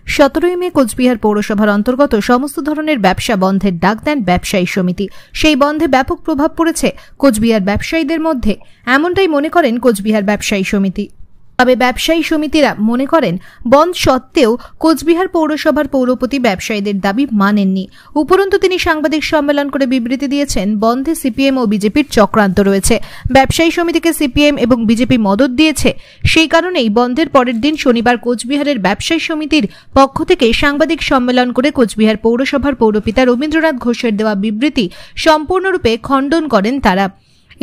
17 মে কোচবিহার পৌরসভার অন্তর্গত সমস্ত ধরনের ব্যবসা বন্ধের ডাক দেন ব্যবসায়ী সমিতি। সেই বন্ধে ব্যাপক প্রভাব পড়েছে কোচবিহার ব্যবসায়ীদের মধ্যে, এমনটাই মনে করেন কোচবিহার ব্যবসায়ী সমিতি। তবে ব্যবসায়ী সমিতিরা মনে করেন বন্ধ সত্ত্বেও কোচবিহার পৌরসভার পৌরপতি ব্যবসায়ীদের দাবি মানেননি। উপরন্তু তিনি সাংবাদিক সম্মেলন করে বিবৃতি দিয়েছেন বন্ধে সিপিএম ও বিজেপির চক্রান্ত রয়েছে। ব্যবসায়ী সমিতিকে সিপিএম এবং বিজেপি মদত দিয়েছে। সেই কারণেই বন্ধের পরের দিন শনিবার কোচবিহারের ব্যবসায়ী সমিতির পক্ষ থেকে সাংবাদিক সম্মেলন করে কোচবিহার পৌরসভার পৌরপিতা রবীন্দ্রনাথ ঘোষের দেওয়া বিবৃতি সম্পূর্ণরূপে খণ্ডন করেন তারা।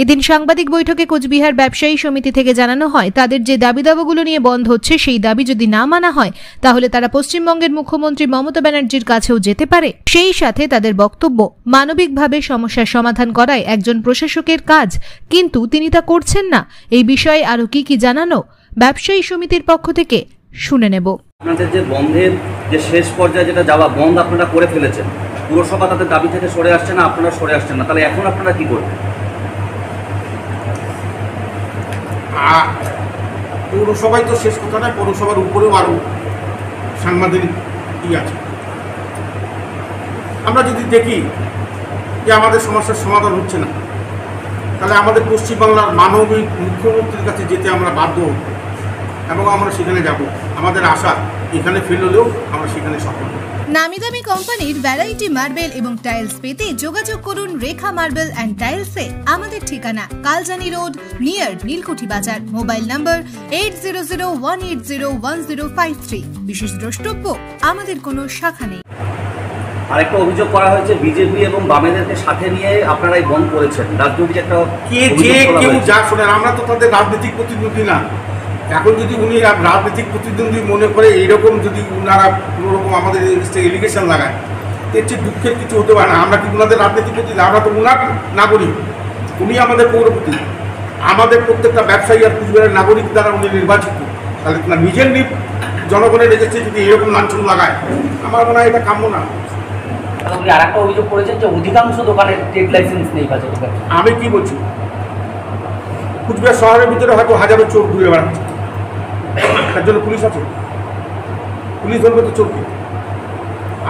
এদিন সাংবাদিক বৈঠকে কোচবিহার ব্যবসায়ী সমিতি থেকে জানানো হয় তাদের যে দাবি দাবাগুলো নিয়ে বন্ধ হচ্ছে সেই দাবি যদি না মানা হয় তাহলে তারা পশ্চিমবঙ্গের মুখ্যমন্ত্রী মমতা ব্যানার্জির কাছেও যেতে পারে। সেই সাথে তাদের বক্তব্য মানবিকভাবে সমস্যার সমাধান করাই একজন প্রশাসকের কাজ, কিন্তু তিনি তা করছেন না। এই বিষয়ে আরো কি জানানো ব্যবসায়ী সমিতির পক্ষ থেকে শুনে নেব। আপনাদের যে বন্ধের যে শেষ পর্যায়ে যেটা যাওয়া বন্ধ আপনারা করে ফেলেছেন, পুরসভা তাদের দাবি থেকে সরে আসছে না, আপনারা সরে আসছেন না, তাহলে এখন আপনারা কি করবেন? পৌরসভায় তো শেষ কথা নয়, পৌরসভার উপরেও আরও সাংবাদিক আছে। আমরা যদি দেখি যে আমাদের সমস্যার সমাধান হচ্ছে না, তাহলে আমাদের পশ্চিমবাংলার মানবিক মুখ্যমন্ত্রীর কাছে যেতে আমরা বাধ্য হব এবং আমরা সেখানে যাব। আমাদের আশা এখানে ফেল হলেও আমরা সেখানে সফল হব। নামি দামি কোম্পানির ভ্যারাইটি মার্বেল এবং টাইলস পেতে যোগাযোগ করুন রেখা মার্বেল অ্যান্ড টাইলসে। আমাদের ঠিকানা কালজানি রোড নিয়ার নীলকুঠি বাজার। মোবাইল নম্বর 8001801053। বিশেষ দ্রষ্টব্য, আমাদের কোনো শাখা নেই। আরেকটা অভিযোগ করা হয়েছে বিজেপি এবং বামেদেরকে সাথে নিয়ে আপনারা এই বন্ধ করেছেন। রাজনৈতিক একটা কেউ যা শোনেন, আমরা তো তাদের রাজনৈতিক প্রতিদ্বন্দ্বী না। এখন যদি উনি রাজনৈতিক প্রতিদ্বন্দ্বী মনে করে এইরকম যদি উনারা কোনোরকম আমাদের এলিগেশন লাগায়, এর চেয়ে দুঃখের কিছু হতে পারে না। আমরা কি উনাদের রাজনৈতিক প্রতিনিধি? আমরা তো উনার নাগরিক, উনি আমাদের পৌরপতি। আমাদের প্রত্যেকটা ব্যবসায়ী আর কুচবিহারের নাগরিক দ্বারা উনি নির্বাচিত। তাহলে না নিজের জনগণের রেখেছে যদি এরকম লাঞ্ছন লাগায়, আমার মনে হয় এটা কাম্য না। আপনি আরেকটা অভিযোগ করেছেন যে অধিকাংশ দোকানের ট্রেড লাইসেন্স নেই। আমি কি বলছি, কুচবিহার শহরের ভিতরে হয়তো হাজারো চোর ঘুরে বেড়াচ্ছে, তার জন্য পুলিশ আছে, পুলিশ ধরবে তো চোরকে।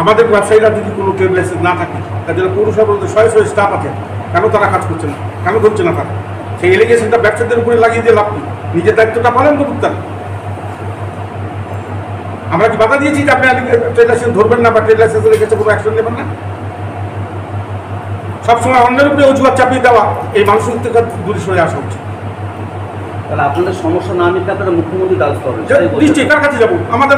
আমাদের ব্যবসায়ীরা যদি কোনো ট্রেড লাইসেন্স না থাকে, তার জন্য পৌরসভা বলতে শয়ে স্টাফ আছে, কেন তারা কাজ করছে না, কেন ধরছে না তারা? সেই এলিগেশনটা ব্যবসাদের উপরে লাগিয়ে দিয়ে লাভ নেই, নিজের দায়িত্বটা পালন করুন তারা। আমরা কি বাধা দিয়েছি যে আপনি ট্রেড লাইসেন্স ধরবেন না বা ট্রেড লাইসেন্সের কাছে কোনো অ্যাকশন নেবেন না? সবসময় অন্যের উপরে অজুহাত চাপিয়ে দেওয়া, এই মানুষের থেকে দূরে সরে আসা হচ্ছে। তাহলে আপনাদের সমস্যা না মিটলে আপনারা মুখ্যমন্ত্রী দ্বারস্থ হবেন? নিশ্চয়ই। কার কাছে যাবো? আমাদের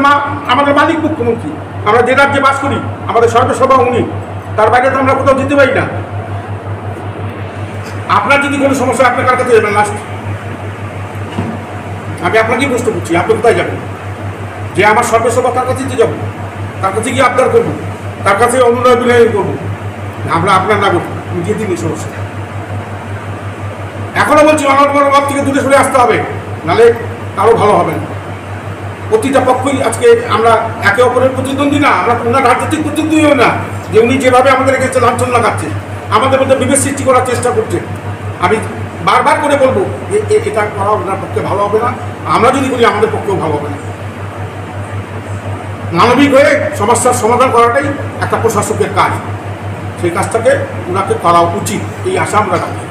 মালিক মুখ্যমন্ত্রী। আমরা যে রাজ্যে বাস করি, আমাদের সর্বসভা উনি, তার বাইরে তো আমরা কোথাও যেতে পারি না। আপনার যদি কোনো সমস্যা, আপনি কার কাছে যাবেন? লাস্ট আমি আপনাকেই প্রশ্ন করছি, আপনি কোথায় যাবেন? যে আমার সর্বসভা, তার কাছেই তো যাবো, তার কাছে গিয়ে আবদার করবো, তার কাছে অনুনয় বিনয় করবো। আমরা আপনার নাগরিক, নিজে দিন এই সমস্যা। এখনো বলছি অনর্গণ থেকে দূরে সরে আসতে হবে, নাহলে আরও ভালো হবে না। প্রতিটা পক্ষই আজকে আমরা একে অপরের প্রতিদ্বন্দ্বী না, আমরা ওনার রাজনৈতিক প্রতিদ্বন্দ্বীও না, যে উনি যেভাবে আমাদের কাছে লাঞ্ছন লাগাচ্ছে, আমাদের মধ্যে বিভেদ সৃষ্টি করার চেষ্টা করছে। আমি বারবার করে বলবো যে এটা করা ওনার পক্ষে ভালো হবে না, আমরা যদি করি আমাদের পক্ষেও ভালো হবে না। মানবিক হয়ে সমস্যার সমাধান করাটাই একটা প্রশাসকের কাজ, সেই কাজটাকে ওনাকে করা উচিত, এই আশা আমরা রাখি।